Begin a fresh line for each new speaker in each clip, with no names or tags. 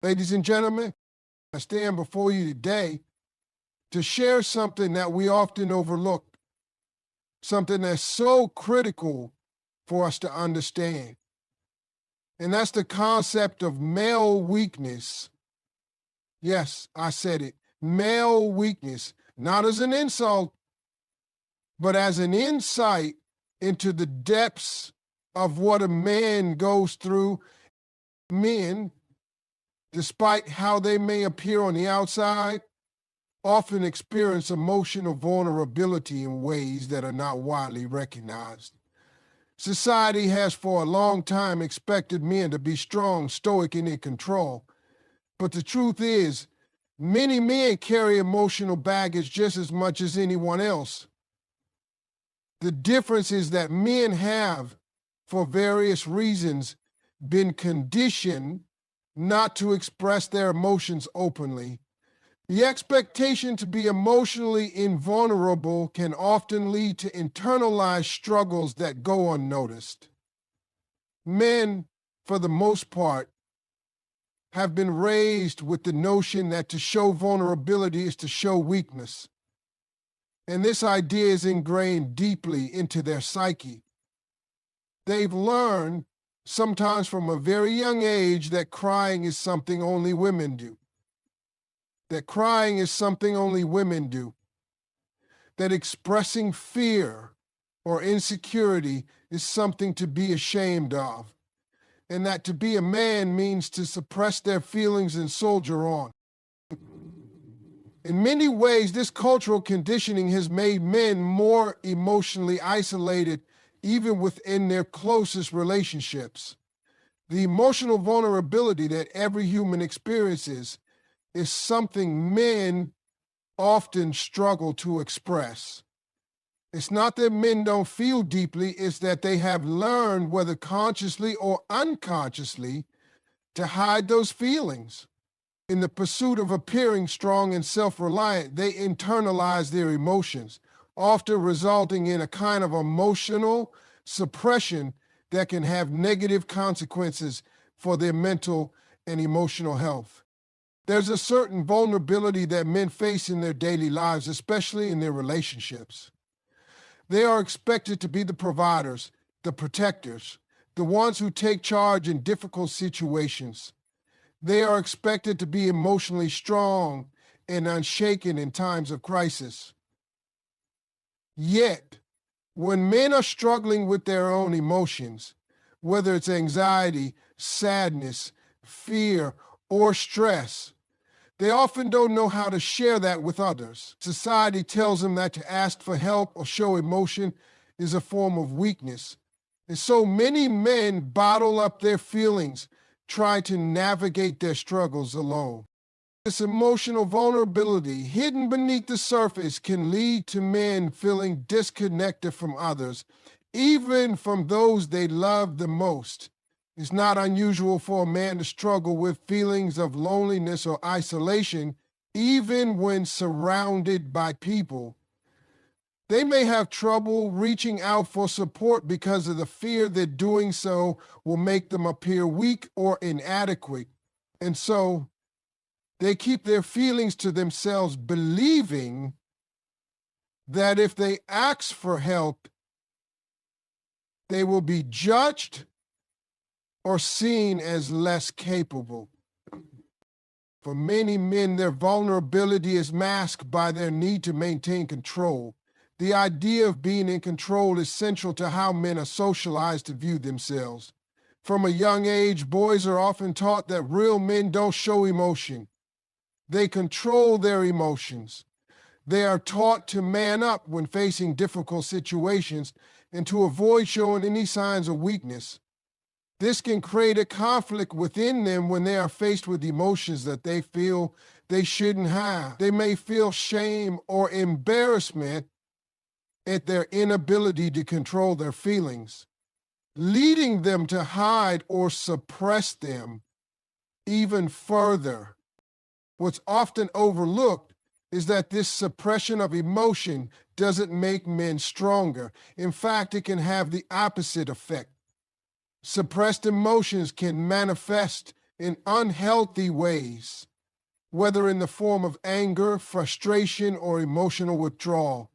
Ladies and gentlemen, I stand before you today to share something that we often overlook, something that's so critical for us to understand. And that's the concept of male weakness. Yes, I said it, male weakness, not as an insult, but as an insight into the depths of what a man goes through. Men, despite how they may appear on the outside, often experience emotional vulnerability in ways that are not widely recognized. Society has for a long time expected men to be strong, stoic, and in control. But the truth is, many men carry emotional baggage just as much as anyone else. The difference is that men have, for various reasons, been conditioned not to express their emotions openly. The expectation to be emotionally invulnerable can often lead to internalized struggles that go unnoticed. Men, for the most part, have been raised with the notion that to show vulnerability is to show weakness. And this idea is ingrained deeply into their psyche. They've learned, sometimes from a very young age, that crying is something only women do. That crying is something only women do. That expressing fear or insecurity is something to be ashamed of. And that to be a man means to suppress their feelings and soldier on. In many ways, this cultural conditioning has made men more emotionally isolated, even within their closest relationships. The emotional vulnerability that every human experiences is something men often struggle to express. It's not that men don't feel deeply, it's that they have learned, whether consciously or unconsciously, to hide those feelings. In the pursuit of appearing strong and self-reliant, they internalize their emotions, often resulting in a kind of emotional suppression that can have negative consequences for their mental and emotional health. There's a certain vulnerability that men face in their daily lives, especially in their relationships. They are expected to be the providers, the protectors, the ones who take charge in difficult situations. They are expected to be emotionally strong and unshaken in times of crisis. Yet, when men are struggling with their own emotions, whether it's anxiety, sadness, fear, or stress, they often don't know how to share that with others. Society tells them that to ask for help or show emotion is a form of weakness. And so many men bottle up their feelings, try to navigate their struggles alone. This emotional vulnerability hidden beneath the surface can lead to men feeling disconnected from others, even from those they love the most. It's not unusual for a man to struggle with feelings of loneliness or isolation, even when surrounded by people. They may have trouble reaching out for support because of the fear that doing so will make them appear weak or inadequate. And so they keep their feelings to themselves, believing that if they ask for help, they will be judged or seen as less capable. For many men, their vulnerability is masked by their need to maintain control. The idea of being in control is central to how men are socialized to view themselves. From a young age, boys are often taught that real men don't show emotion. They control their emotions. They are taught to man up when facing difficult situations and to avoid showing any signs of weakness. This can create a conflict within them when they are faced with emotions that they feel they shouldn't have. They may feel shame or embarrassment at their inability to control their feelings, leading them to hide or suppress them even further. What's often overlooked is that this suppression of emotion doesn't make men stronger. In fact, it can have the opposite effect. Suppressed emotions can manifest in unhealthy ways, whether in the form of anger, frustration, or emotional withdrawal.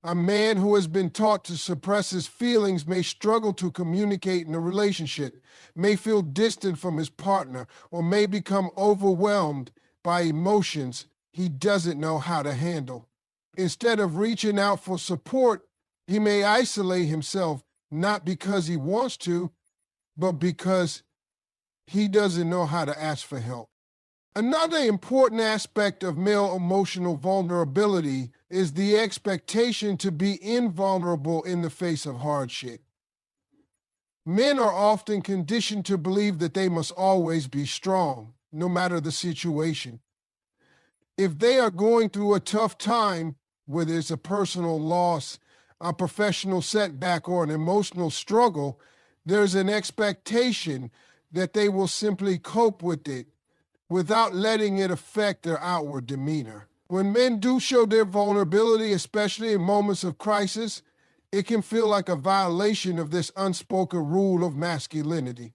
A man who has been taught to suppress his feelings may struggle to communicate in a relationship, may feel distant from his partner, or may become overwhelmed by emotions he doesn't know how to handle. Instead of reaching out for support, he may isolate himself, not because he wants to, but because he doesn't know how to ask for help. Another important aspect of male emotional vulnerability is the expectation to be invulnerable in the face of hardship. Men are often conditioned to believe that they must always be strong, no matter the situation. If they are going through a tough time, whether it's a personal loss, a professional setback, or an emotional struggle, there's an expectation that they will simply cope with it without letting it affect their outward demeanor. When men do show their vulnerability, especially in moments of crisis, it can feel like a violation of this unspoken rule of masculinity.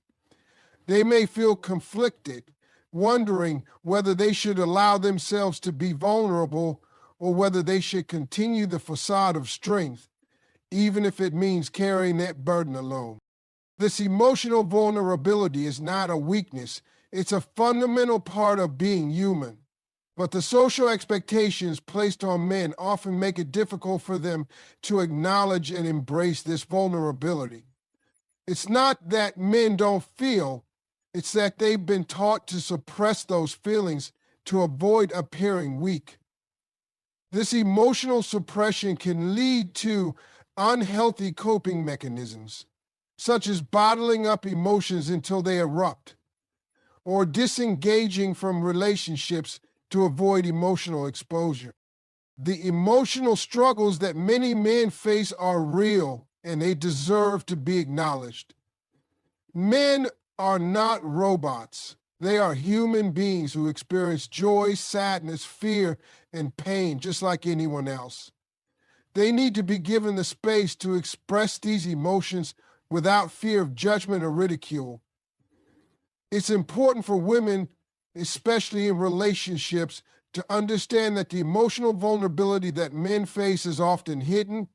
They may feel conflicted, wondering whether they should allow themselves to be vulnerable or whether they should continue the facade of strength, even if it means carrying that burden alone. This emotional vulnerability is not a weakness. It's a fundamental part of being human. But the social expectations placed on men often make it difficult for them to acknowledge and embrace this vulnerability. It's not that men don't feel, it's that they've been taught to suppress those feelings to avoid appearing weak. This emotional suppression can lead to unhealthy coping mechanisms, such as bottling up emotions until they erupt, or disengaging from relationships to avoid emotional exposure. The emotional struggles that many men face are real and they deserve to be acknowledged. Men are not robots. They are human beings who experience joy, sadness, fear, and pain just like anyone else. They need to be given the space to express these emotions without fear of judgment or ridicule. It's important for women, especially in relationships, to understand that the emotional vulnerability that men face is often hidden,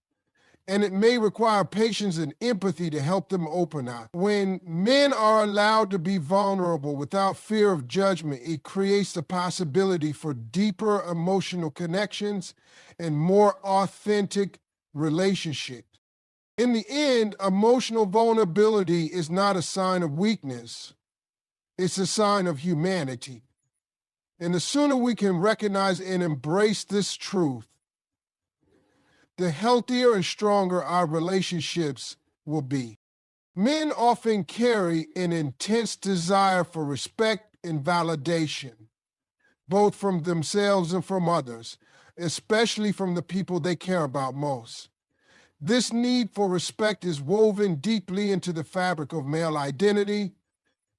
and it may require patience and empathy to help them open up. When men are allowed to be vulnerable without fear of judgment, it creates the possibility for deeper emotional connections and more authentic relationships. In the end, emotional vulnerability is not a sign of weakness. It's a sign of humanity. And the sooner we can recognize and embrace this truth, the healthier and stronger our relationships will be. Men often carry an intense desire for respect and validation, both from themselves and from others, especially from the people they care about most. This need for respect is woven deeply into the fabric of male identity,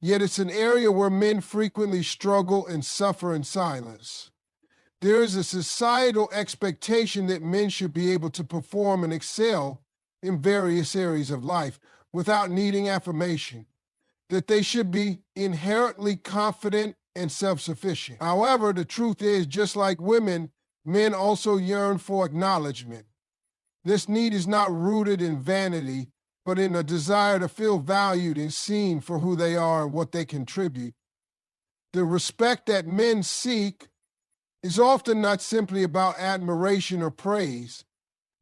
yet it's an area where men frequently struggle and suffer in silence. There is a societal expectation that men should be able to perform and excel in various areas of life without needing affirmation, that they should be inherently confident and self-sufficient. However, the truth is, just like women, men also yearn for acknowledgement. This need is not rooted in vanity, but in a desire to feel valued and seen for who they are and what they contribute. The respect that men seek is often not simply about admiration or praise,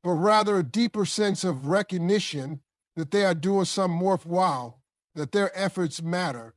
but rather a deeper sense of recognition that they are doing something worthwhile, that their efforts matter.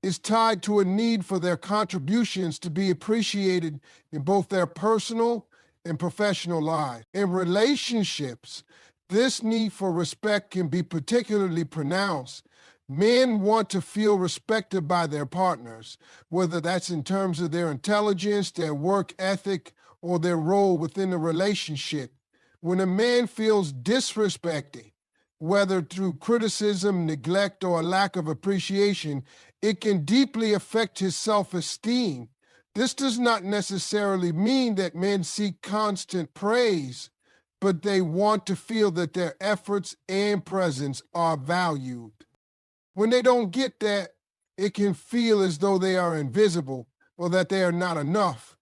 It's tied to a need for their contributions to be appreciated in both their personal and professional lives. In relationships, this need for respect can be particularly pronounced. Men want to feel respected by their partners, whether that's in terms of their intelligence, their work ethic, or their role within the relationship. When a man feels disrespected, whether through criticism, neglect, or a lack of appreciation, it can deeply affect his self-esteem. This does not necessarily mean that men seek constant praise, but they want to feel that their efforts and presence are valued. When they don't get that, it can feel as though they are invisible or that they are not enough.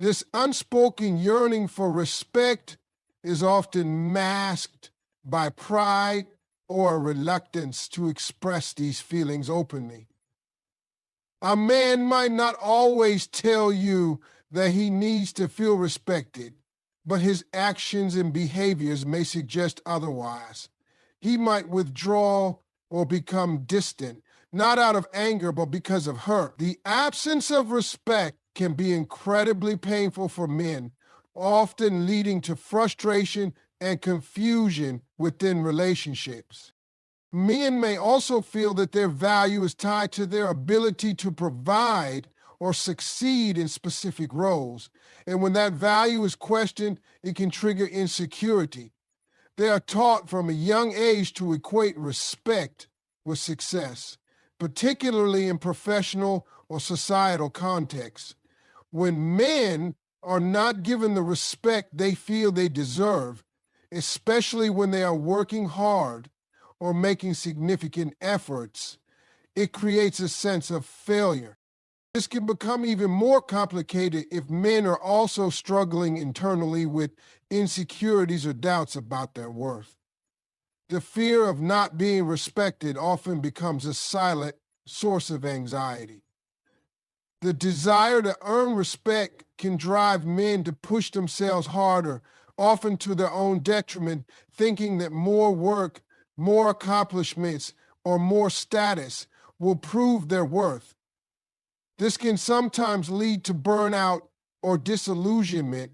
This unspoken yearning for respect is often masked by pride or a reluctance to express these feelings openly. A man might not always tell you that he needs to feel respected, but his actions and behaviors may suggest otherwise. He might withdraw or become distant, not out of anger, but because of hurt. The absence of respect can be incredibly painful for men, often leading to frustration and confusion within relationships. Men may also feel that their value is tied to their ability to provide or succeed in specific roles. And when that value is questioned, it can trigger insecurity. They are taught from a young age to equate respect with success, particularly in professional or societal contexts. When men are not given the respect they feel they deserve, especially when they are working hard or making significant efforts, it creates a sense of failure. This can become even more complicated if men are also struggling internally with insecurities or doubts about their worth. The fear of not being respected often becomes a silent source of anxiety. The desire to earn respect can drive men to push themselves harder, often to their own detriment, thinking that more work, more accomplishments, or more status will prove their worth. This can sometimes lead to burnout or disillusionment,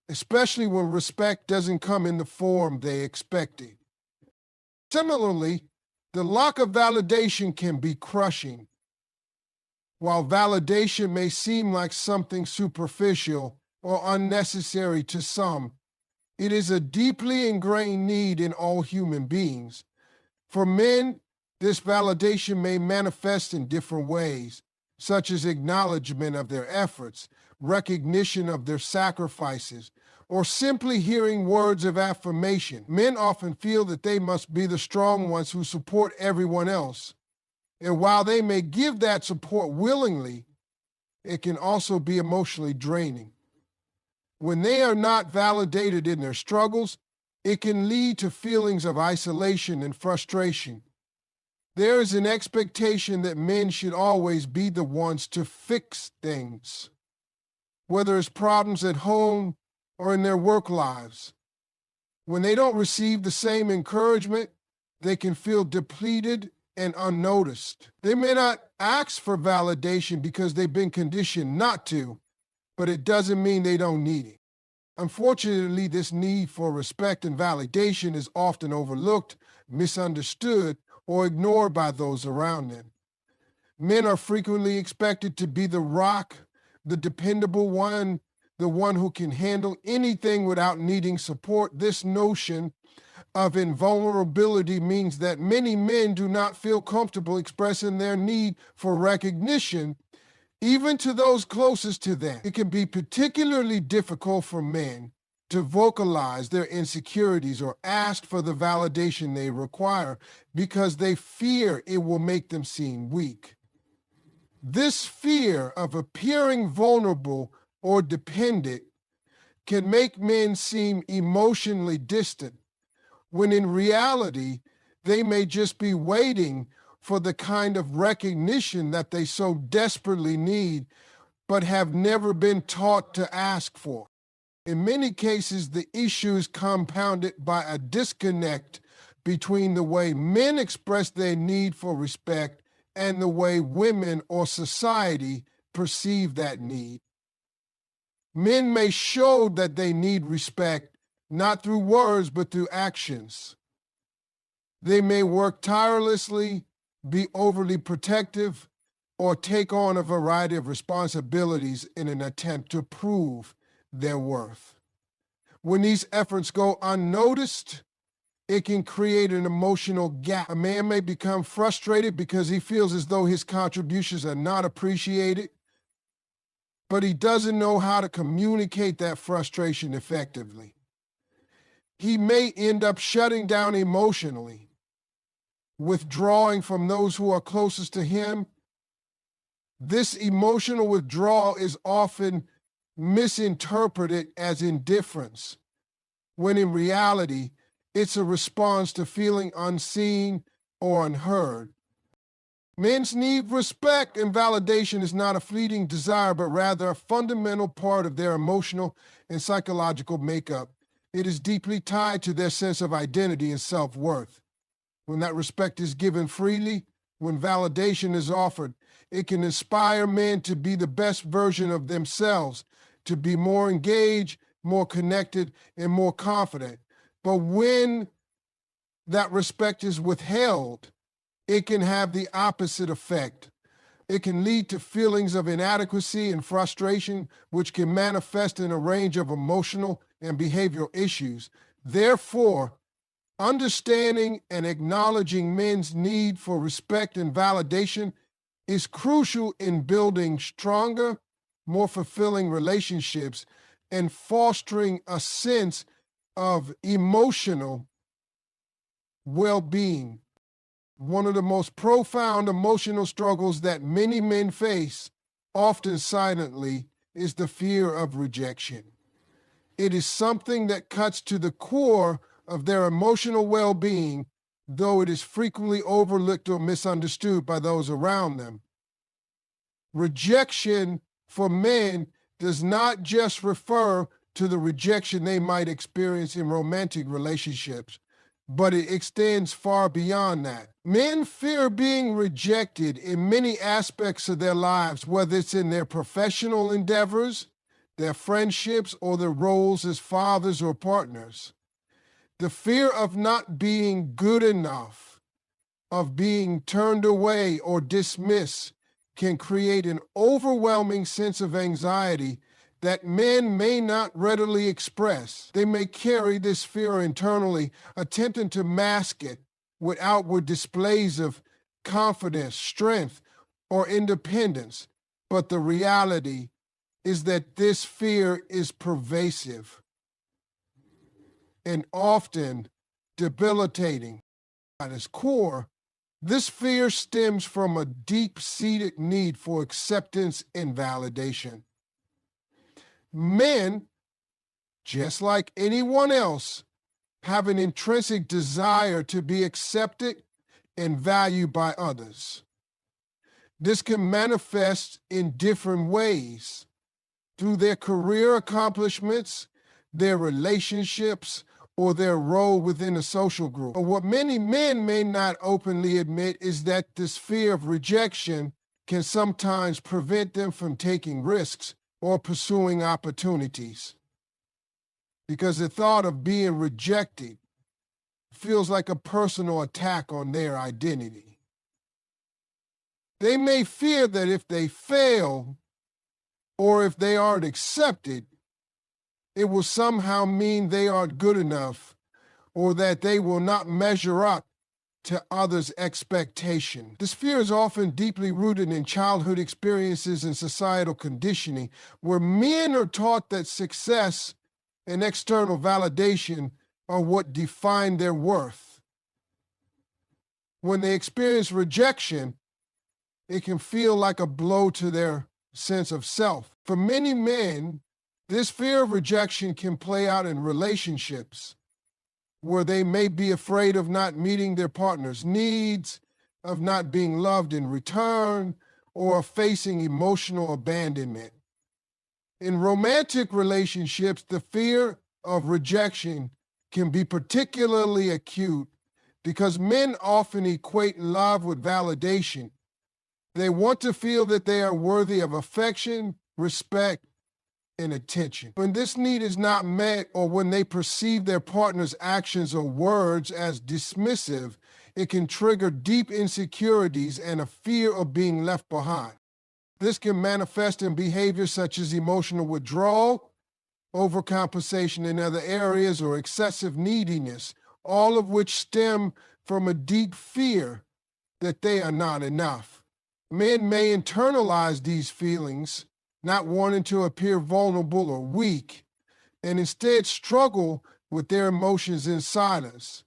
especially when respect doesn't come in the form they expected. Similarly, the lack of validation can be crushing. While validation may seem like something superficial or unnecessary to some, it is a deeply ingrained need in all human beings. For men, this validation may manifest in different ways, such as acknowledgement of their efforts, recognition of their sacrifices, or simply hearing words of affirmation. Men often feel that they must be the strong ones who support everyone else. And while they may give that support willingly, it can also be emotionally draining. When they are not validated in their struggles, it can lead to feelings of isolation and frustration. There is an expectation that men should always be the ones to fix things, whether it's problems at home or in their work lives. When they don't receive the same encouragement, they can feel depleted and unnoticed. They may not ask for validation because they've been conditioned not to, but it doesn't mean they don't need it. Unfortunately, this need for respect and validation is often overlooked, misunderstood, or ignored by those around them. Men are frequently expected to be the rock, the dependable one, the one who can handle anything without needing support. This notion of invulnerability means that many men do not feel comfortable expressing their need for recognition, even to those closest to them. It can be particularly difficult for men to vocalize their insecurities or ask for the validation they require because they fear it will make them seem weak. This fear of appearing vulnerable or dependent can make men seem emotionally distant, when in reality, they may just be waiting for the kind of recognition that they so desperately need, but have never been taught to ask for. In many cases, the issue is compounded by a disconnect between the way men express their need for respect and the way women or society perceive that need. Men may show that they need respect, not through words, but through actions. They may work tirelessly, be overly protective, or take on a variety of responsibilities in an attempt to prove their worth. When these efforts go unnoticed, it can create an emotional gap. A man may become frustrated because he feels as though his contributions are not appreciated, but he doesn't know how to communicate that frustration effectively. He may end up shutting down emotionally, withdrawing from those who are closest to him, This emotional withdrawal is often misinterpreted as indifference, when in reality, it's a response to feeling unseen or unheard. Men's need for respect and validation is not a fleeting desire, but rather a fundamental part of their emotional and psychological makeup. It is deeply tied to their sense of identity and self-worth. When that respect is given freely, when validation is offered, it can inspire men to be the best version of themselves, to be more engaged, more connected, and more confident. But when that respect is withheld, it can have the opposite effect. It can lead to feelings of inadequacy and frustration, which can manifest in a range of emotional and behavioral issues. Therefore, understanding and acknowledging men's need for respect and validation is crucial in building stronger, more fulfilling relationships and fostering a sense of emotional well-being. One of the most profound emotional struggles that many men face, often silently, is the fear of rejection. It is something that cuts to the core of their emotional well-being, though it is frequently overlooked or misunderstood by those around them. Rejection for men does not just refer to the rejection they might experience in romantic relationships, but it extends far beyond that. Men fear being rejected in many aspects of their lives, whether it's in their professional endeavors, their friendships, or their roles as fathers or partners. The fear of not being good enough, of being turned away or dismissed, can create an overwhelming sense of anxiety that men may not readily express. They may carry this fear internally, attempting to mask it with outward displays of confidence, strength, or independence. But the reality is that this fear is pervasive and often debilitating. At its core, this fear stems from a deep-seated need for acceptance and validation. Men, just like anyone else, have an intrinsic desire to be accepted and valued by others. This can manifest in different ways through their career accomplishments, their relationships, or their role within a social group. But what many men may not openly admit is that this fear of rejection can sometimes prevent them from taking risks or pursuing opportunities, because the thought of being rejected feels like a personal attack on their identity. They may fear that if they fail or if they aren't accepted, it will somehow mean they aren't good enough or that they will not measure up to others' expectation. This fear is often deeply rooted in childhood experiences and societal conditioning, where men are taught that success and external validation are what define their worth. When they experience rejection, it can feel like a blow to their sense of self. For many men, this fear of rejection can play out in relationships where they may be afraid of not meeting their partner's needs, of not being loved in return, or of facing emotional abandonment. In romantic relationships, the fear of rejection can be particularly acute because men often equate love with validation. They want to feel that they are worthy of affection, respect, and attention. When this need is not met, or when they perceive their partner's actions or words as dismissive, it can trigger deep insecurities and a fear of being left behind. This can manifest in behaviors such as emotional withdrawal, overcompensation in other areas, or excessive neediness, all of which stem from a deep fear that they are not enough. Men may internalize these feelings, not wanting to appear vulnerable or weak, and instead struggle with their emotions in silence,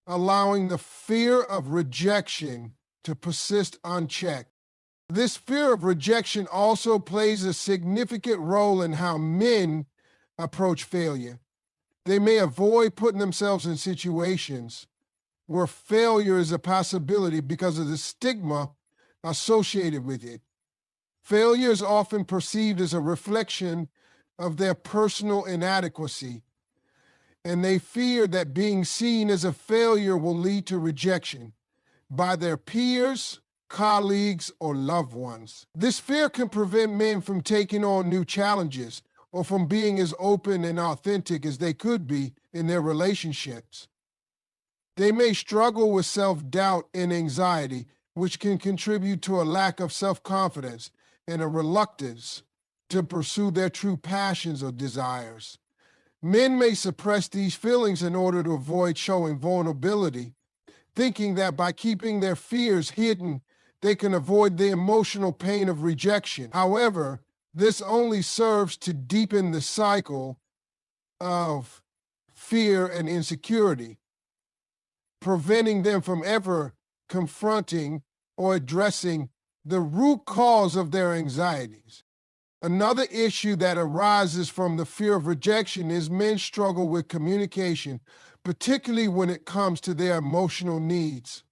allowing the fear of rejection to persist unchecked. This fear of rejection also plays a significant role in how men approach failure. They may avoid putting themselves in situations where failure is a possibility because of the stigma associated with it. Failure is often perceived as a reflection of their personal inadequacy, and they fear that being seen as a failure will lead to rejection by their peers, colleagues, or loved ones. This fear can prevent men from taking on new challenges or from being as open and authentic as they could be in their relationships. They may struggle with self-doubt and anxiety, which can contribute to a lack of self-confidence and a reluctance to pursue their true passions or desires. Men may suppress these feelings in order to avoid showing vulnerability, thinking that by keeping their fears hidden, they can avoid the emotional pain of rejection. However, this only serves to deepen the cycle of fear and insecurity, preventing them from ever confronting or addressing the root cause of their anxieties. Another issue that arises from the fear of rejection is men struggle with communication, particularly when it comes to their emotional needs.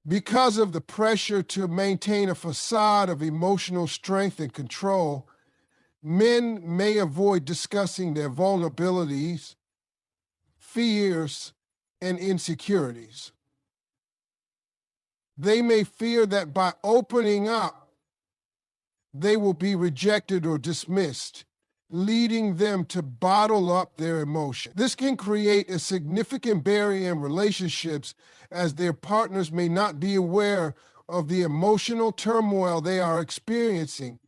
Because of the pressure to maintain a facade of emotional strength and control, men may avoid discussing their vulnerabilities, fears, and insecurities. They may fear that by opening up, they will be rejected or dismissed, leading them to bottle up their emotion. This can create a significant barrier in relationships as their partners may not be aware of the emotional turmoil they are experiencing.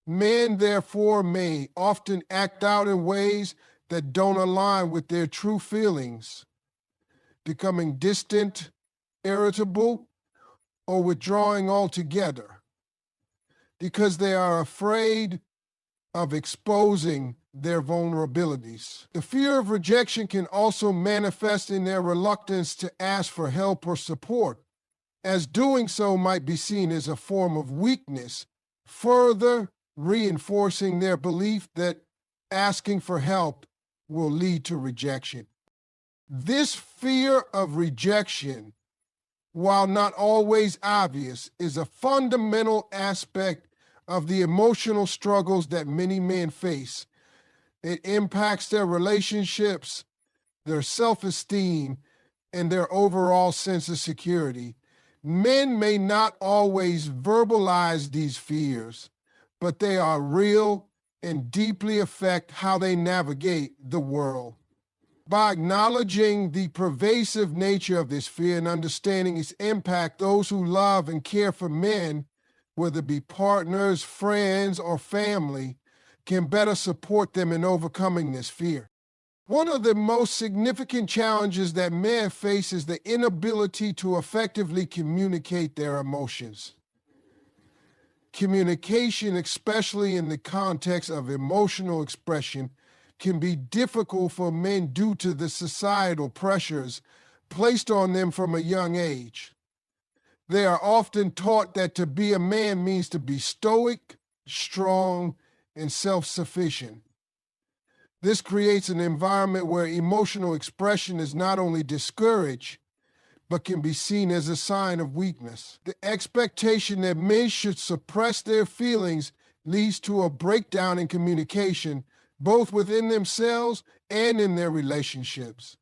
Men, therefore, may often act out in ways that don't align with their true feelings, becoming distant, irritable, or withdrawing altogether because they are afraid of exposing their vulnerabilities. The fear of rejection can also manifest in their reluctance to ask for help or support, as doing so might be seen as a form of weakness, further reinforcing their belief that asking for help will lead to rejection. This fear of rejection, while not always obvious, is a fundamental aspect of the emotional struggles that many men face. It impacts their relationships, their self-esteem, and their overall sense of security. Men may not always verbalize these fears, but they are real and deeply affect how they navigate the world. By acknowledging the pervasive nature of this fear and understanding its impact, those who love and care for men, whether it be partners, friends, or family, can better support them in overcoming this fear. One of the most significant challenges that men face is the inability to effectively communicate their emotions. Communication, especially in the context of emotional expression, can be difficult for men due to the societal pressures placed on them from a young age. They are often taught that to be a man means to be stoic, strong, and self-sufficient. This creates an environment where emotional expression is not only discouraged, but can be seen as a sign of weakness. The expectation that men should suppress their feelings leads to a breakdown in communication, both within themselves and in their relationships.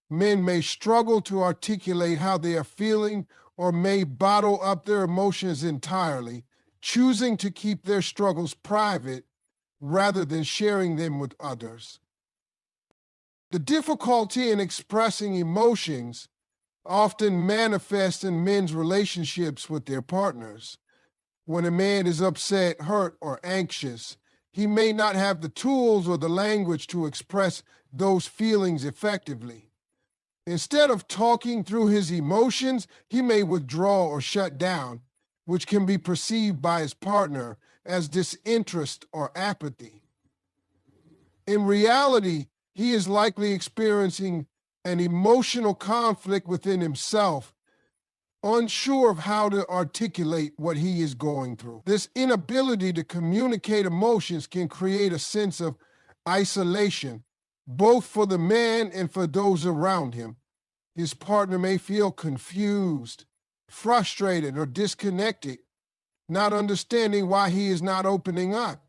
Men may struggle to articulate how they are feeling or may bottle up their emotions entirely, choosing to keep their struggles private rather than sharing them with others. The difficulty in expressing emotions often manifests in men's relationships with their partners. When a man is upset, hurt, or anxious, he may not have the tools or the language to express those feelings effectively. Instead of talking through his emotions, he may withdraw or shut down, which can be perceived by his partner as disinterest or apathy. In reality, he is likely experiencing an emotional conflict within himself unsure of how to articulate what he is going through. This inability to communicate emotions can create a sense of isolation, both for the man and for those around him. His partner may feel confused, frustrated, or disconnected, not understanding why he is not opening up.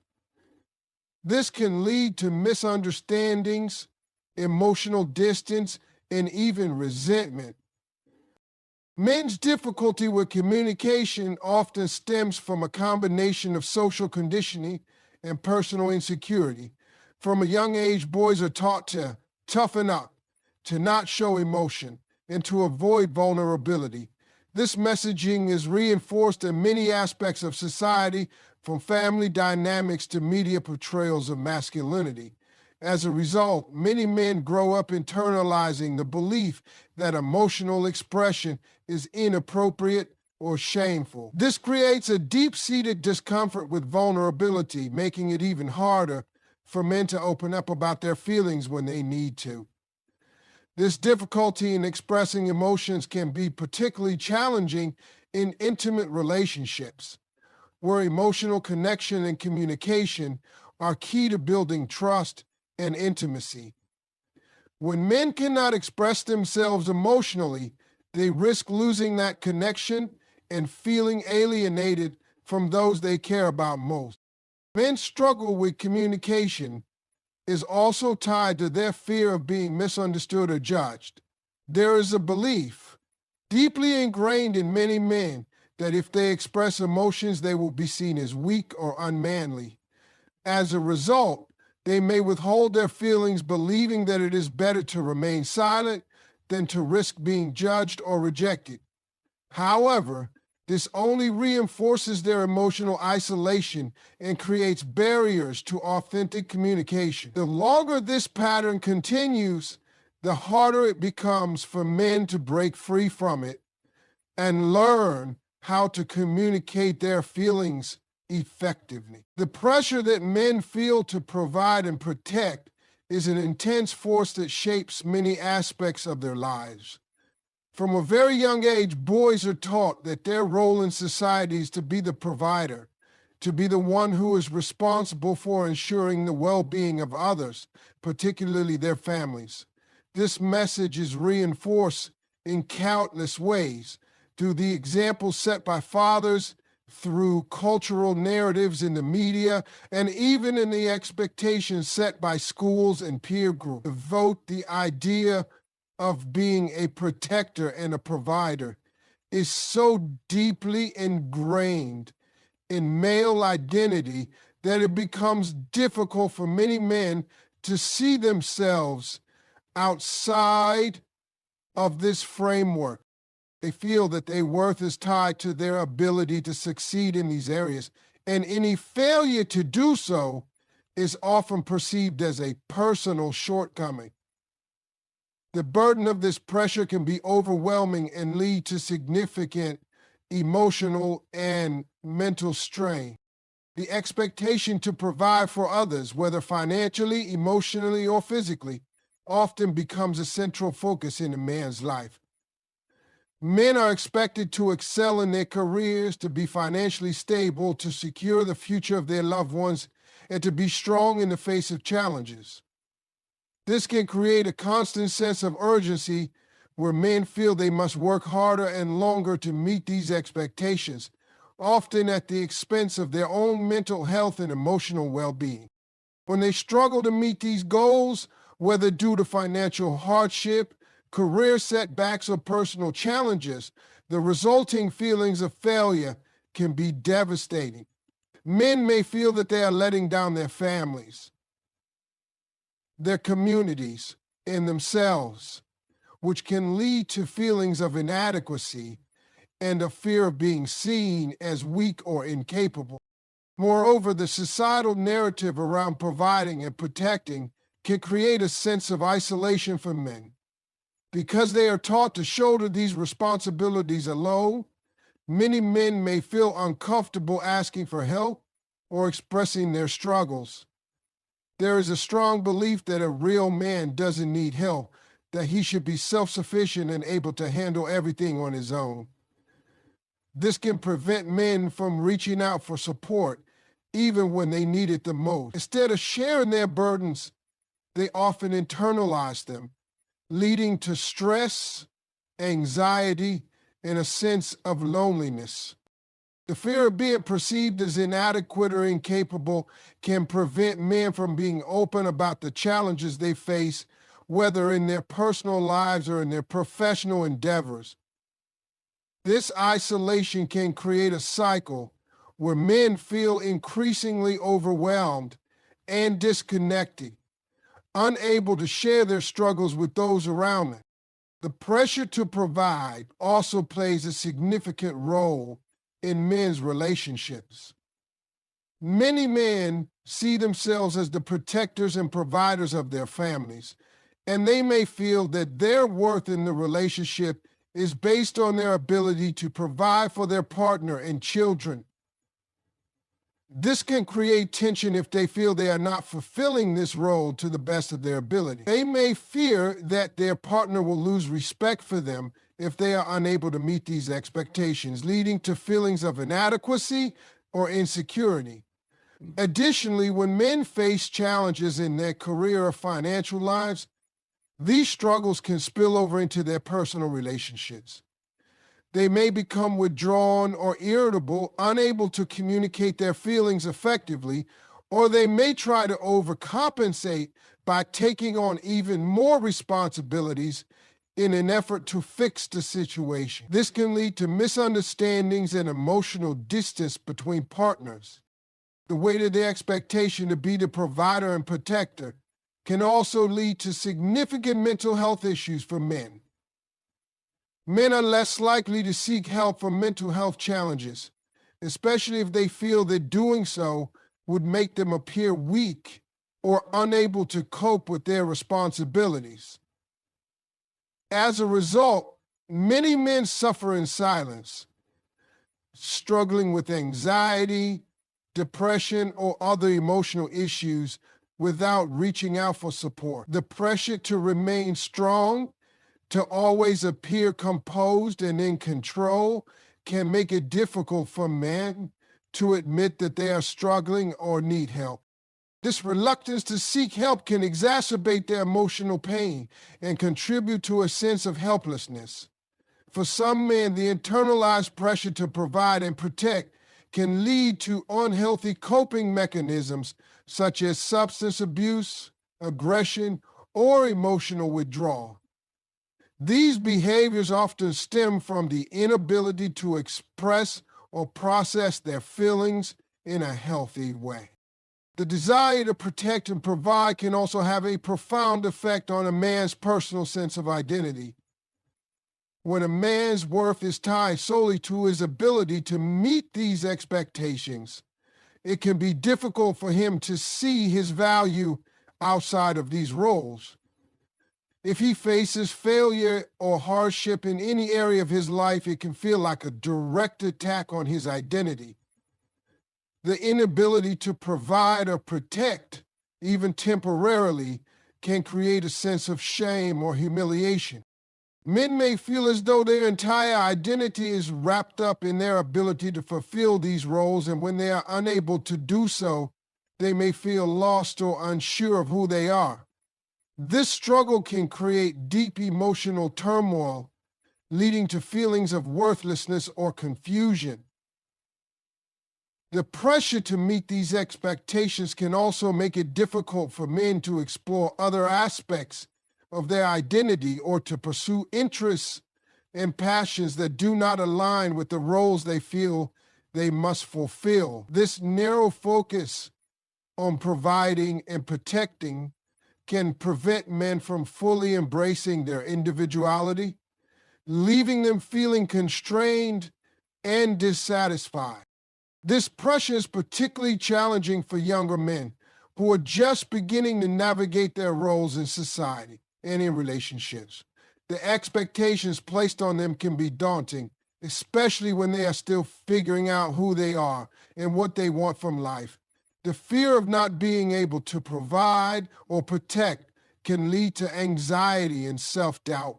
This can lead to misunderstandings, emotional distance, and even resentment. Men's difficulty with communication often stems from a combination of social conditioning and personal insecurity. From a young age, boys are taught to toughen up, to not show emotion, and to avoid vulnerability. This messaging is reinforced in many aspects of society, from family dynamics to media portrayals of masculinity. As a result, many men grow up internalizing the belief that emotional expression is inappropriate or shameful. This creates a deep-seated discomfort with vulnerability, making it even harder for men to open up about their feelings when they need to. This difficulty in expressing emotions can be particularly challenging in intimate relationships, where emotional connection and communication are key to building trust and intimacy. When men cannot express themselves emotionally, they risk losing that connection and feeling alienated from those they care about most. Men's struggle with communication is also tied to their fear of being misunderstood or judged. There is a belief, deeply ingrained in many men, that if they express emotions, they will be seen as weak or unmanly. As a result, they may withhold their feelings, believing that it is better to remain silent than to risk being judged or rejected. However, this only reinforces their emotional isolation and creates barriers to authentic communication. The longer this pattern continues, the harder it becomes for men to break free from it and learn how to communicate their feelings effectively. The pressure that men feel to provide and protect is an intense force that shapes many aspects of their lives. From a very young age, boys are taught that their role in society is to be the provider, to be the one who is responsible for ensuring the well-being of others, particularly their families. This message is reinforced in countless ways, through the examples set by fathers, through cultural narratives in the media, and even in the expectations set by schools and peer groups. Devote the idea of being a protector and a provider is so deeply ingrained in male identity that it becomes difficult for many men to see themselves outside of this framework. They feel that their worth is tied to their ability to succeed in these areas, and any failure to do so is often perceived as a personal shortcoming. The burden of this pressure can be overwhelming and lead to significant emotional and mental strain. The expectation to provide for others, whether financially, emotionally, or physically, often becomes a central focus in a man's life. Men are expected to excel in their careers, to be financially stable, to secure the future of their loved ones, and to be strong in the face of challenges. This can create a constant sense of urgency where men feel they must work harder and longer to meet these expectations, often at the expense of their own mental health and emotional well-being. When they struggle to meet these goals, whether due to financial hardship, career setbacks, or personal challenges, the resulting feelings of failure can be devastating. Men may feel that they are letting down their families, their communities, and themselves, which can lead to feelings of inadequacy and a fear of being seen as weak or incapable. Moreover, the societal narrative around providing and protecting can create a sense of isolation for men. Because they are taught to shoulder these responsibilities alone, many men may feel uncomfortable asking for help or expressing their struggles. There is a strong belief that a real man doesn't need help, that he should be self-sufficient and able to handle everything on his own. This can prevent men from reaching out for support, even when they need it the most. Instead of sharing their burdens, they often internalize them, leading to stress, anxiety, and a sense of loneliness. The fear of being perceived as inadequate or incapable can prevent men from being open about the challenges they face, whether in their personal lives or in their professional endeavors. This isolation can create a cycle where men feel increasingly overwhelmed and disconnected, unable to share their struggles with those around them. The pressure to provide also plays a significant role in men's relationships. Many men see themselves as the protectors and providers of their families, and they may feel that their worth in the relationship is based on their ability to provide for their partner and children. This can create tension if they feel they are not fulfilling this role to the best of their ability. They may fear that their partner will lose respect for them if they are unable to meet these expectations, leading to feelings of inadequacy or insecurity. Additionally, when men face challenges in their career or financial lives, these struggles can spill over into their personal relationships. They may become withdrawn or irritable, unable to communicate their feelings effectively, or they may try to overcompensate by taking on even more responsibilities in an effort to fix the situation. This can lead to misunderstandings and emotional distance between partners. The weight of the expectation to be the provider and protector can also lead to significant mental health issues for men. Men are less likely to seek help for mental health challenges, especially if they feel that doing so would make them appear weak or unable to cope with their responsibilities. As a result, many men suffer in silence, struggling with anxiety, depression, or other emotional issues without reaching out for support. The pressure to remain strong, to always appear composed and in control, can make it difficult for men to admit that they are struggling or need help. This reluctance to seek help can exacerbate their emotional pain and contribute to a sense of helplessness. For some men, the internalized pressure to provide and protect can lead to unhealthy coping mechanisms such as substance abuse, aggression, or emotional withdrawal. These behaviors often stem from the inability to express or process their feelings in a healthy way. The desire to protect and provide can also have a profound effect on a man's personal sense of identity. When a man's worth is tied solely to his ability to meet these expectations, it can be difficult for him to see his value outside of these roles. If he faces failure or hardship in any area of his life, it can feel like a direct attack on his identity. The inability to provide or protect, even temporarily, can create a sense of shame or humiliation. Men may feel as though their entire identity is wrapped up in their ability to fulfill these roles, and when they are unable to do so, they may feel lost or unsure of who they are. This struggle can create deep emotional turmoil, leading to feelings of worthlessness or confusion. The pressure to meet these expectations can also make it difficult for men to explore other aspects of their identity or to pursue interests and passions that do not align with the roles they feel they must fulfill. This narrow focus on providing and protecting can prevent men from fully embracing their individuality, leaving them feeling constrained and dissatisfied. This pressure is particularly challenging for younger men who are just beginning to navigate their roles in society and in relationships. The expectations placed on them can be daunting, especially when they are still figuring out who they are and what they want from life. The fear of not being able to provide or protect can lead to anxiety and self-doubt,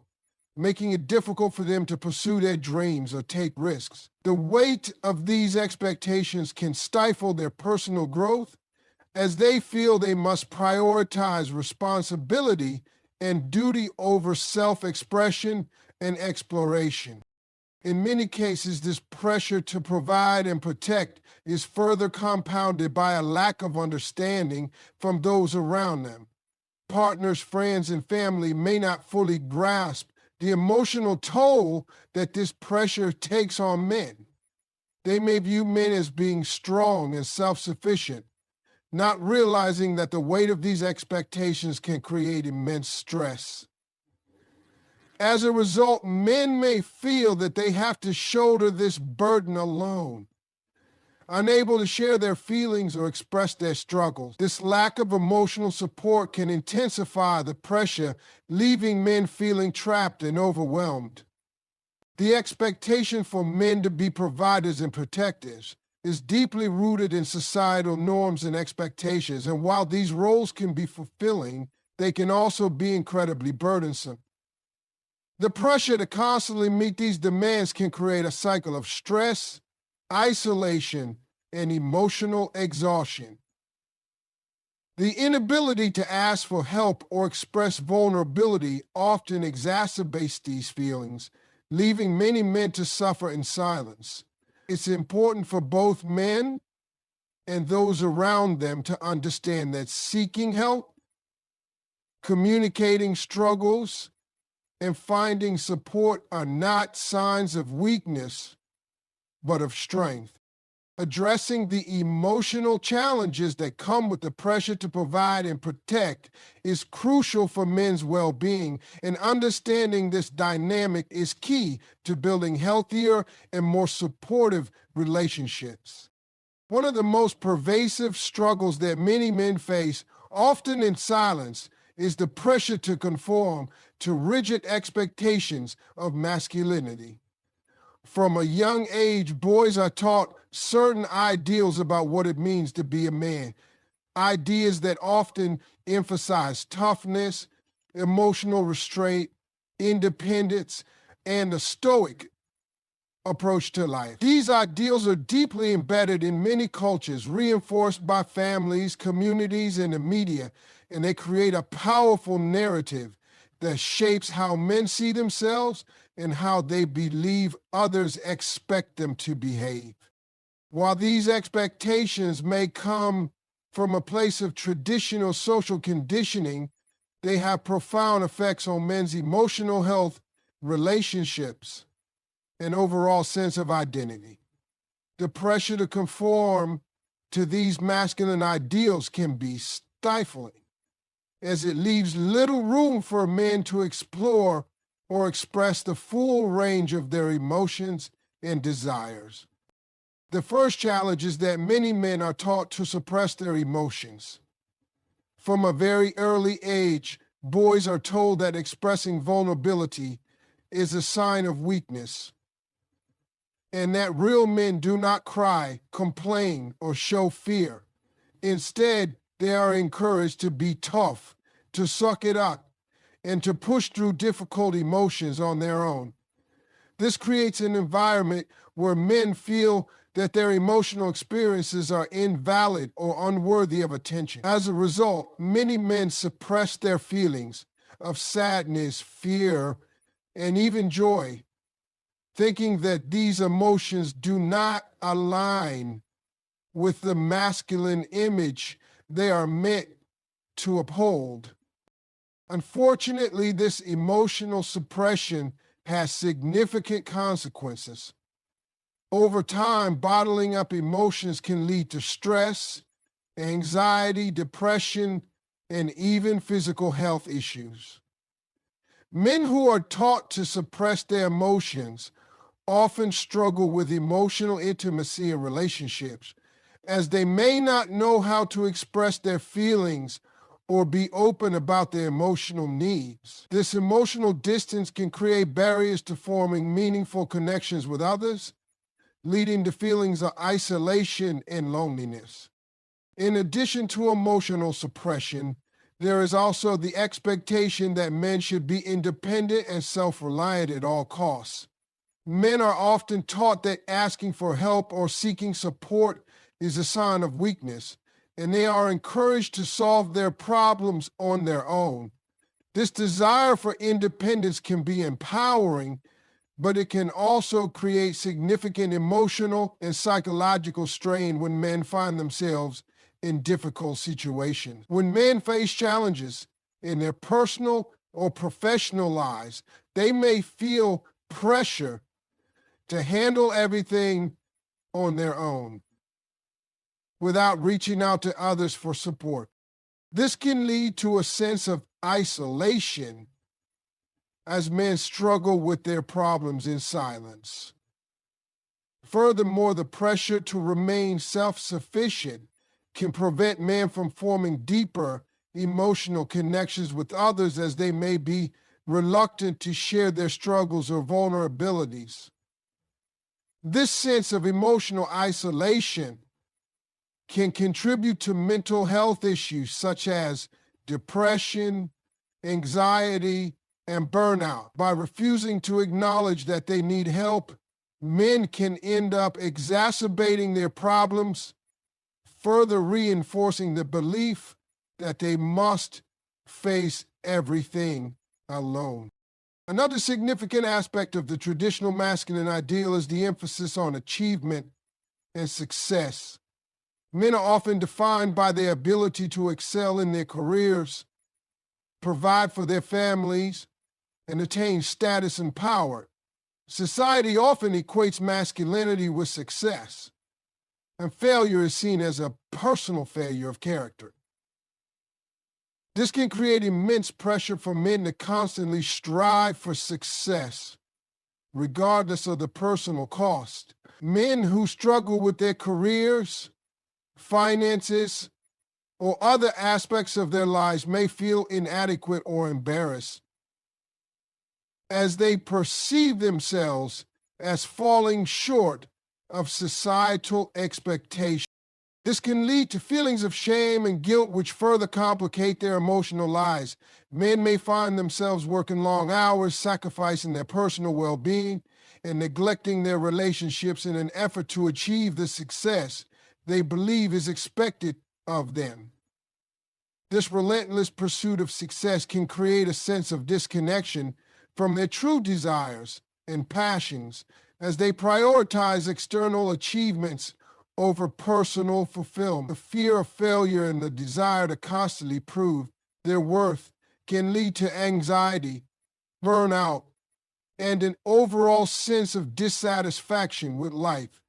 making it difficult for them to pursue their dreams or take risks. The weight of these expectations can stifle their personal growth as they feel they must prioritize responsibility and duty over self-expression and exploration. In many cases, this pressure to provide and protect is further compounded by a lack of understanding from those around them. Partners, friends, and family may not fully grasp the emotional toll that this pressure takes on men. They may view men as being strong and self-sufficient, not realizing that the weight of these expectations can create immense stress. As a result, men may feel that they have to shoulder this burden alone, unable to share their feelings or express their struggles. This lack of emotional support can intensify the pressure, leaving men feeling trapped and overwhelmed. The expectation for men to be providers and protectors is deeply rooted in societal norms and expectations, and while these roles can be fulfilling, they can also be incredibly burdensome. The pressure to constantly meet these demands can create a cycle of stress, isolation, and emotional exhaustion. The inability to ask for help or express vulnerability often exacerbates these feelings, leaving many men to suffer in silence. It's important for both men and those around them to understand that seeking help, communicating struggles, and finding support are not signs of weakness, but of strength. Addressing the emotional challenges that come with the pressure to provide and protect is crucial for men's well-being, and understanding this dynamic is key to building healthier and more supportive relationships. One of the most pervasive struggles that many men face, often in silence, is the pressure to conform to rigid expectations of masculinity. From a young age, boys are taught certain ideals about what it means to be a man, ideas that often emphasize toughness, emotional restraint, independence, and a stoic approach to life. These ideals are deeply embedded in many cultures, reinforced by families, communities, and the media, and they create a powerful narrative that shapes how men see themselves and how they believe others expect them to behave. While these expectations may come from a place of traditional social conditioning, they have profound effects on men's emotional health, relationships, and overall sense of identity. The pressure to conform to these masculine ideals can be stifling, as it leaves little room for men to explore or express the full range of their emotions and desires. The first challenge is that many men are taught to suppress their emotions. From a very early age, boys are told that expressing vulnerability is a sign of weakness, and that real men do not cry, complain, or show fear. Instead, they are encouraged to be tough, to suck it up, and to push through difficult emotions on their own. This creates an environment where men feel that their emotional experiences are invalid or unworthy of attention. As a result, many men suppress their feelings of sadness, fear, and even joy, thinking that these emotions do not align with the masculine image they are meant to uphold. Unfortunately, this emotional suppression has significant consequences. Over time, bottling up emotions can lead to stress, anxiety, depression, and even physical health issues. Men who are taught to suppress their emotions often struggle with emotional intimacy in relationships, as they may not know how to express their feelings or be open about their emotional needs. This emotional distance can create barriers to forming meaningful connections with others, leading to feelings of isolation and loneliness. In addition to emotional suppression, There is also the expectation that men should be independent and self-reliant at all costs. Men are often taught that asking for help or seeking support is a sign of weakness, and they are encouraged to solve their problems on their own. This desire for independence can be empowering, but it can also create significant emotional and psychological strain when men find themselves in difficult situations. When men face challenges in their personal or professional lives, they may feel pressure to handle everything on their own without reaching out to others for support. This can lead to a sense of isolation as men struggle with their problems in silence. Furthermore, the pressure to remain self-sufficient can prevent men from forming deeper emotional connections with others, as they may be reluctant to share their struggles or vulnerabilities. This sense of emotional isolation can contribute to mental health issues such as depression, anxiety, and burnout. By refusing to acknowledge that they need help, men can end up exacerbating their problems, further reinforcing the belief that they must face everything alone. Another significant aspect of the traditional masculine ideal is the emphasis on achievement and success. Men are often defined by their ability to excel in their careers, provide for their families, and attain status and power. Society often equates masculinity with success, and failure is seen as a personal failure of character. This can create immense pressure for men to constantly strive for success, regardless of the personal cost. Men who struggle with their careers, finances, or other aspects of their lives may feel inadequate or embarrassed, as they perceive themselves as falling short of societal expectations. This can lead to feelings of shame and guilt, which further complicate their emotional lives. Men may find themselves working long hours, sacrificing their personal well-being, and neglecting their relationships in an effort to achieve the success they believe is expected of them. This relentless pursuit of success can create a sense of disconnection from their true desires and passions, as they prioritize external achievements over personal fulfillment. The fear of failure and the desire to constantly prove their worth can lead to anxiety, burnout, and an overall sense of dissatisfaction with life.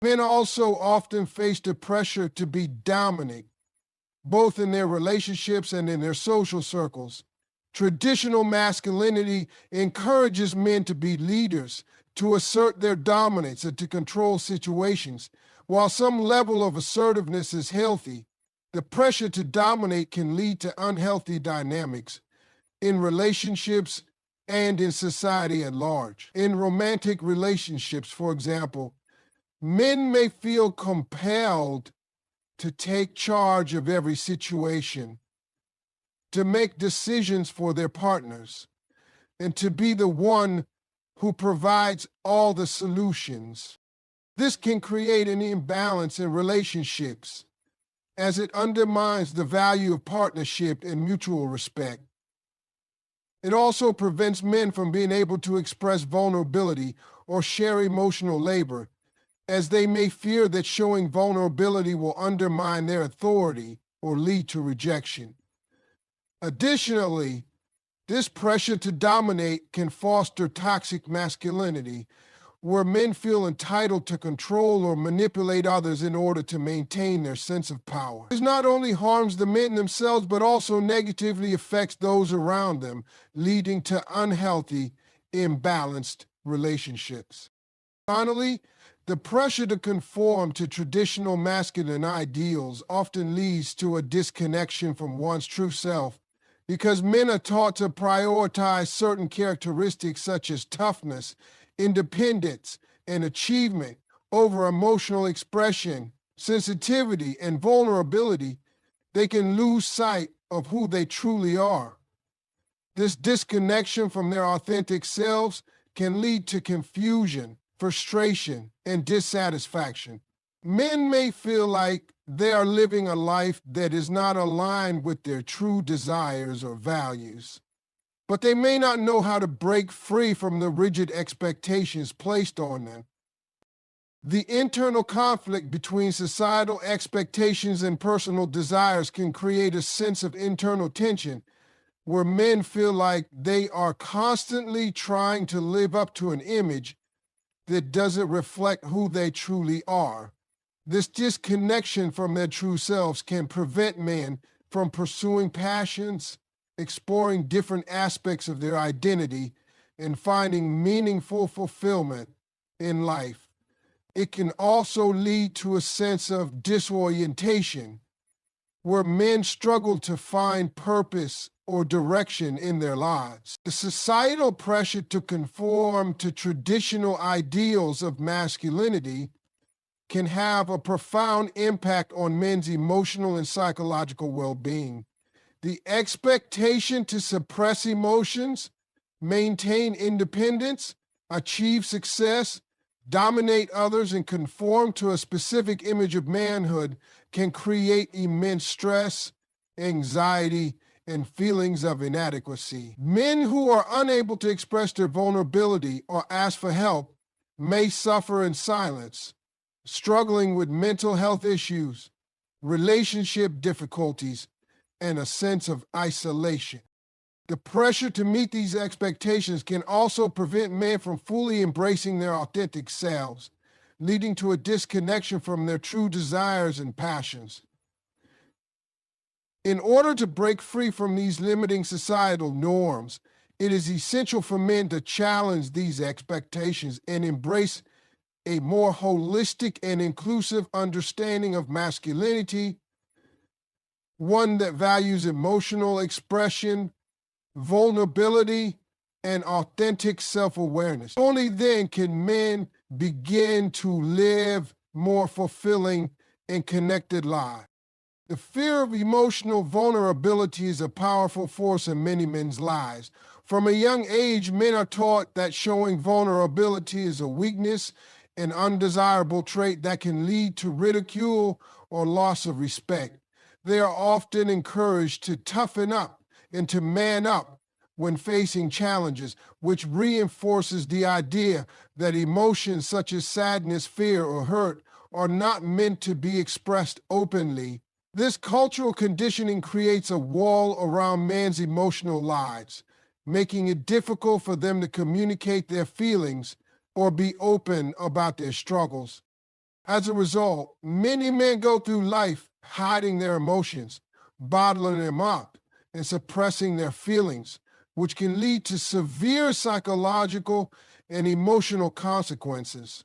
Men also often face the pressure to be dominant, both in their relationships and in their social circles. Traditional masculinity encourages men to be leaders, to assert their dominance, and to control situations. While some level of assertiveness is healthy, the pressure to dominate can lead to unhealthy dynamics in relationships and in society at large. In romantic relationships, for example, men may feel compelled to take charge of every situation, to make decisions for their partners, and to be the one who provides all the solutions. This can create an imbalance in relationships, as it undermines the value of partnership and mutual respect. It also prevents men from being able to express vulnerability or share emotional labor, as they may fear that showing vulnerability will undermine their authority or lead to rejection. Additionally, this pressure to dominate can foster toxic masculinity, where men feel entitled to control or manipulate others in order to maintain their sense of power. This not only harms the men themselves, but also negatively affects those around them, leading to unhealthy, imbalanced relationships. Finally, the pressure to conform to traditional masculine ideals often leads to a disconnection from one's true self, because men are taught to prioritize certain characteristics such as toughness, independence, and achievement over emotional expression, sensitivity, and vulnerability. They can lose sight of who they truly are. This disconnection from their authentic selves can lead to confusion, frustration, and dissatisfaction. Men may feel like they are living a life that is not aligned with their true desires or values, but they may not know how to break free from the rigid expectations placed on them. The internal conflict between societal expectations and personal desires can create a sense of internal tension where men feel like they are constantly trying to live up to an image that doesn't reflect who they truly are. This disconnection from their true selves can prevent men from pursuing passions, exploring different aspects of their identity, and finding meaningful fulfillment in life. It can also lead to a sense of disorientation, where men struggle to find purpose or direction in their lives. The societal pressure to conform to traditional ideals of masculinity can have a profound impact on men's emotional and psychological well-being. The expectation to suppress emotions, maintain independence, achieve success, dominate others, and conform to a specific image of manhood can create immense stress, anxiety, and feelings of inadequacy. Men who are unable to express their vulnerability or ask for help may suffer in silence, struggling with mental health issues, relationship difficulties, and a sense of isolation. The pressure to meet these expectations can also prevent men from fully embracing their authentic selves, leading to a disconnection from their true desires and passions. In order to break free from these limiting societal norms, it is essential for men to challenge these expectations and embrace a more holistic and inclusive understanding of masculinity, one that values emotional expression, vulnerability, and authentic self-awareness. Only then can men begin to live more fulfilling and connected lives. The fear of emotional vulnerability is a powerful force in many men's lives. From a young age, men are taught that showing vulnerability is a weakness, an undesirable trait that can lead to ridicule or loss of respect. They are often encouraged to toughen up and to man up when facing challenges, which reinforces the idea that emotions such as sadness, fear, or hurt are not meant to be expressed openly. This cultural conditioning creates a wall around men's emotional lives, making it difficult for them to communicate their feelings or be open about their struggles. As a result, many men go through life hiding their emotions, bottling them up, and suppressing their feelings, which can lead to severe psychological and emotional consequences.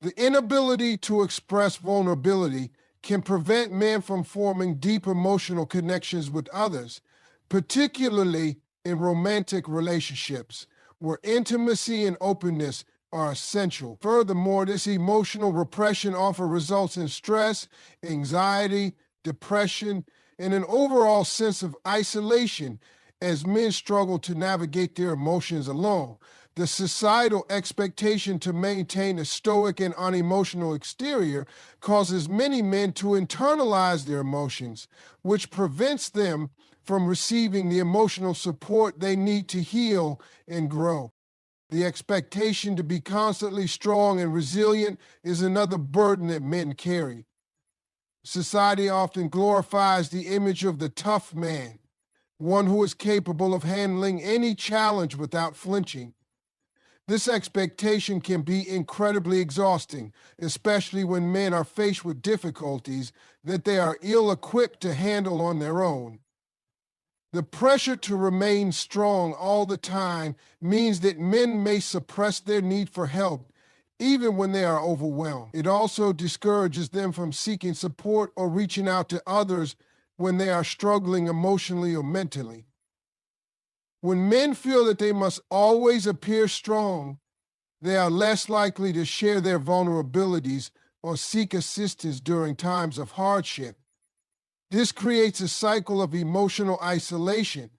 The inability to express vulnerability can prevent men from forming deep emotional connections with others, particularly in romantic relationships, where intimacy and openness are essential. Furthermore, this emotional repression often results in stress, anxiety, depression, and an overall sense of isolation as men struggle to navigate their emotions alone. The societal expectation to maintain a stoic and unemotional exterior causes many men to internalize their emotions, which prevents them from receiving the emotional support they need to heal and grow. The expectation to be constantly strong and resilient is another burden that men carry. Society often glorifies the image of the tough man, one who is capable of handling any challenge without flinching. This expectation can be incredibly exhausting, especially when men are faced with difficulties that they are ill-equipped to handle on their own. The pressure to remain strong all the time means that men may suppress their need for help even when they are overwhelmed. It also discourages them from seeking support or reaching out to others when they are struggling emotionally or mentally. When men feel that they must always appear strong, they are less likely to share their vulnerabilities or seek assistance during times of hardship. This creates a cycle of emotional isolation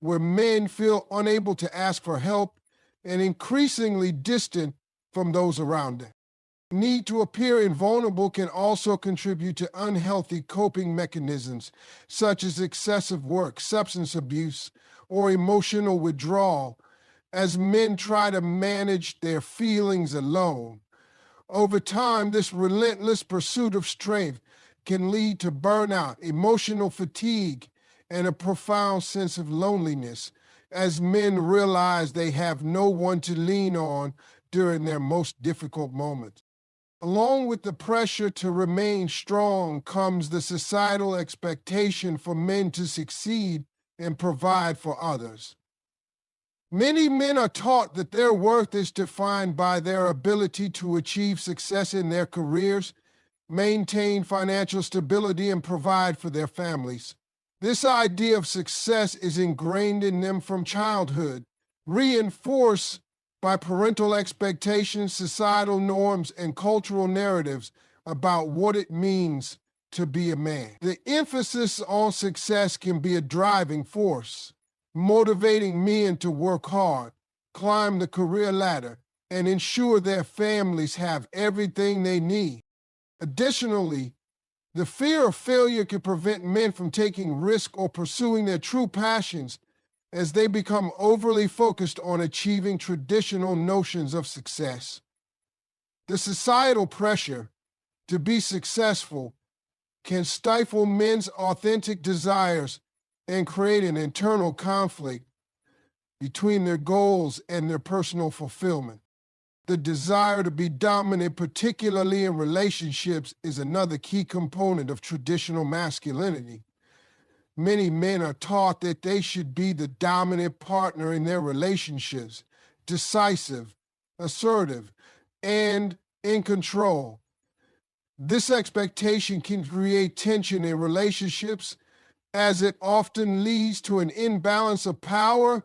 where men feel unable to ask for help and increasingly distant from those around them. Need to appear invulnerable can also contribute to unhealthy coping mechanisms such as excessive work, substance abuse, or emotional withdrawal as men try to manage their feelings alone. Over time, this relentless pursuit of strength can lead to burnout, emotional fatigue, and a profound sense of loneliness as men realize they have no one to lean on during their most difficult moments. Along with the pressure to remain strong comes the societal expectation for men to succeed and provide for others. Many men are taught that their worth is defined by their ability to achieve success in their careers, maintain financial stability, and provide for their families. This idea of success is ingrained in them from childhood, reinforced by parental expectations, societal norms, and cultural narratives about what it means to be a man. The emphasis on success can be a driving force, motivating men to work hard, climb the career ladder, and ensure their families have everything they need. Additionally, the fear of failure can prevent men from taking risks or pursuing their true passions as they become overly focused on achieving traditional notions of success. The societal pressure to be successful can stifle men's authentic desires and create an internal conflict between their goals and their personal fulfillment. The desire to be dominant, particularly in relationships, is another key component of traditional masculinity. Many men are taught that they should be the dominant partner in their relationships, decisive, assertive, and in control. This expectation can create tension in relationships as it often leads to an imbalance of power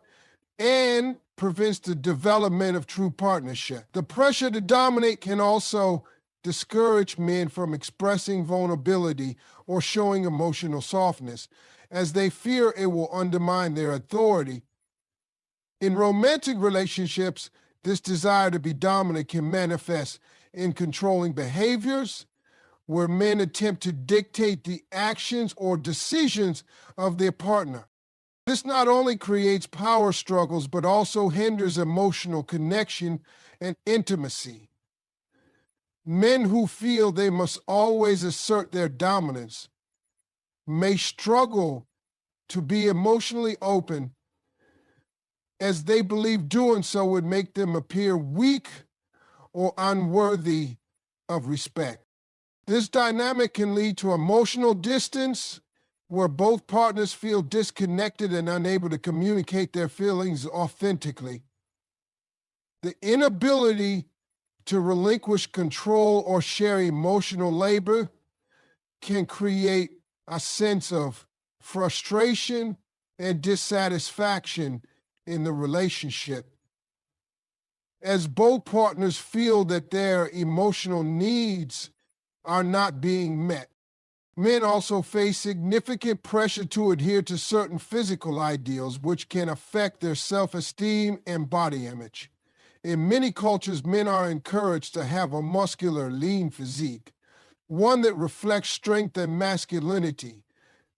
and prevents the development of true partnership. The pressure to dominate can also discourage men from expressing vulnerability or showing emotional softness, as they fear it will undermine their authority. In romantic relationships, this desire to be dominant can manifest in controlling behaviors, where men attempt to dictate the actions or decisions of their partner. This not only creates power struggles, but also hinders emotional connection and intimacy. Men who feel they must always assert their dominance may struggle to be emotionally open, as they believe doing so would make them appear weak or unworthy of respect. This dynamic can lead to emotional distance, where both partners feel disconnected and unable to communicate their feelings authentically. The inability to relinquish control or share emotional labor can create a sense of frustration and dissatisfaction in the relationship, as both partners feel that their emotional needs are not being met. Men also face significant pressure to adhere to certain physical ideals, which can affect their self-esteem and body image. In many cultures, men are encouraged to have a muscular, lean physique, one that reflects strength and masculinity.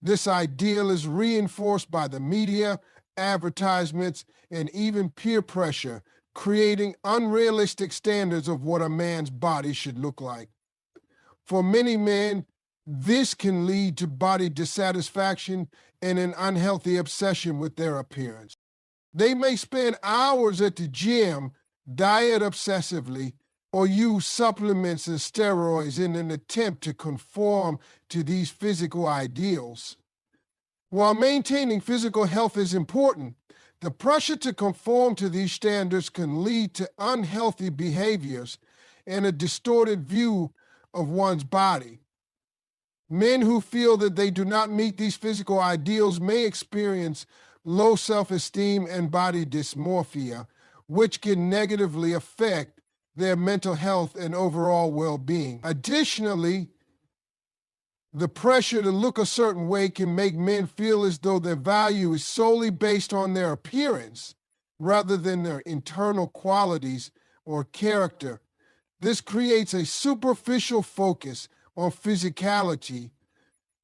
This ideal is reinforced by the media, advertisements, and even peer pressure, creating unrealistic standards of what a man's body should look like. For many men, this can lead to body dissatisfaction and an unhealthy obsession with their appearance. They may spend hours at the gym, diet obsessively, or use supplements and steroids in an attempt to conform to these physical ideals. While maintaining physical health is important, the pressure to conform to these standards can lead to unhealthy behaviors and a distorted view of one's body. Men who feel that they do not meet these physical ideals may experience low self-esteem and body dysmorphia, which can negatively affect their mental health and overall well-being. Additionally, The pressure to look a certain way can make men feel as though their value is solely based on their appearance rather than their internal qualities or character. This creates a superficial focus on physicality,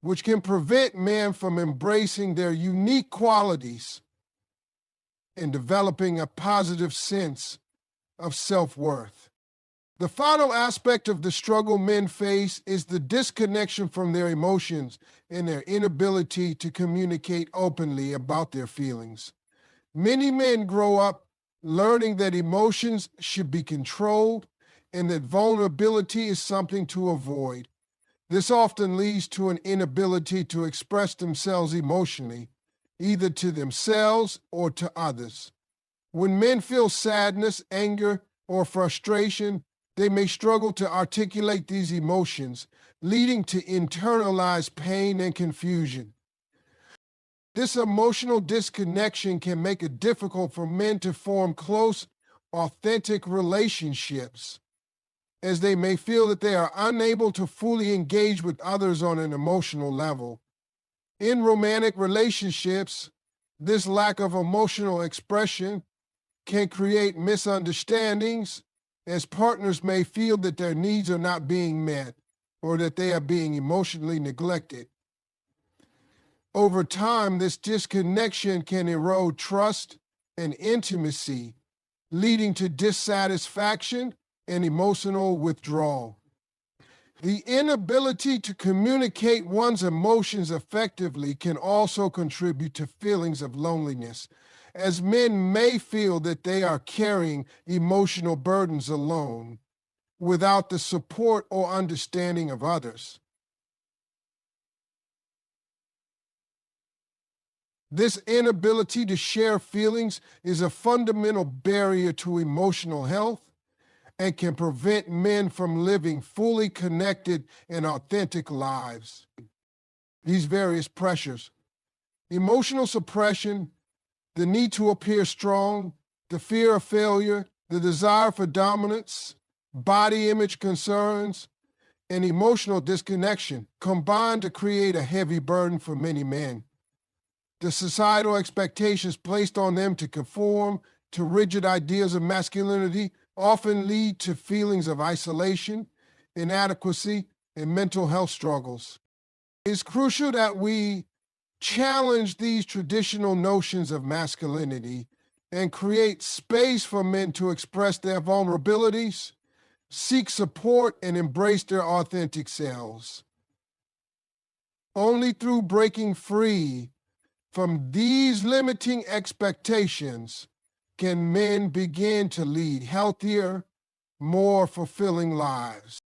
which can prevent men from embracing their unique qualities and developing a positive sense of self-worth. The final aspect of the struggle men face is the disconnection from their emotions and their inability to communicate openly about their feelings. Many men grow up learning that emotions should be controlled and that vulnerability is something to avoid. This often leads to an inability to express themselves emotionally, either to themselves or to others. When men feel sadness, anger, or frustration, they may struggle to articulate these emotions, leading to internalized pain and confusion. This emotional disconnection can make it difficult for men to form close, authentic relationships, as they may feel that they are unable to fully engage with others on an emotional level. In romantic relationships, this lack of emotional expression can create misunderstandings, as partners may feel that their needs are not being met or that they are being emotionally neglected. Over time, this disconnection can erode trust and intimacy, leading to dissatisfaction and emotional withdrawal. The inability to communicate one's emotions effectively can also contribute to feelings of loneliness, as men may feel that they are carrying emotional burdens alone without the support or understanding of others. This inability to share feelings is a fundamental barrier to emotional health and can prevent men from living fully connected and authentic lives. These various pressures: emotional suppression, the need to appear strong, the fear of failure, the desire for dominance, body image concerns, and emotional disconnection combine to create a heavy burden for many men. The societal expectations placed on them to conform to rigid ideas of masculinity often lead to feelings of isolation, inadequacy, and mental health struggles. It's crucial that we challenge these traditional notions of masculinity and create space for men to express their vulnerabilities, seek support, and embrace their authentic selves. Only through breaking free from these limiting expectations can men begin to lead healthier, more fulfilling lives.